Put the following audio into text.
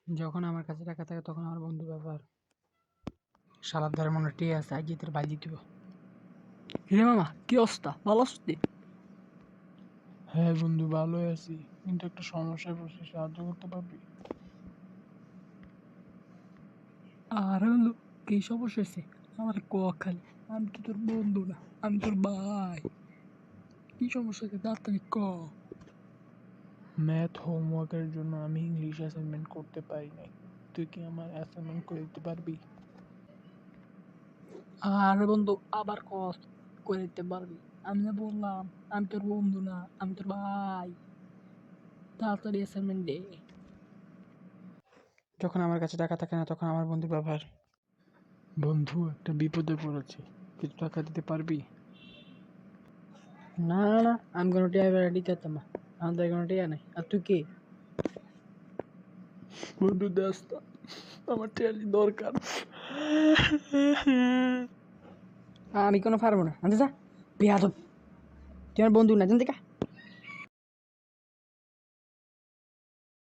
যখন আমার কাছে টাকা থাকে তখন আমার বন্ধু ব্যাপার শালার ধারে মনে টিয়ে আছে আজ তোর বাজি দিব। হিরে মামা কি অবস্থা, ভালো আছিস তুই? হ্যাঁ বন্ধু, ভালোই আছি, কিন্তু একটা সমস্যায় পড়ছি, সাহায্য করতে পারবি? আরে বন্ধু, কি সমস্যা হয়েছে আমার ক খালি। আমি তো তোর বন্ধু না, আমি তোর ভাই। কি সমস্যা হয়েছে তাড়াতাড়ি ক। ম্যাথ হোমওয়ার্কের জন্য আমি ইংলিশ অ্যাসাইনমেন্ট করতে পারি নাই। তুই কি আমার অ্যাসাইনমেন্ট করে দিতে পারবি? আরে বন্ধু আবার কস করে দিতে পারবি? আমি না বললাম আমি তোর বন্ধু না, আমি তোর ভাই। তাড়াতাড়ি অ্যাসাইনমেন্ট দে। যখন আমার কাছে টাকা থাকে না তখন আমার বন্ধু ব্যাপার। বন্ধু, একটা বিপদে পড়েছি, কিছু টাকা দিতে পারবি? না না না, আমি কোনো টিয়া বেড়া দিতে পারতাম না, আমাদের কোনো টিয়া নেই। আর তুই কে? বন্ধু দেখ তো, আমার টেলি দরকার। আমি কোনো পারবো না, আনতে যা বেয়াদব। তুই আমার বন্ধু না, জানতে কা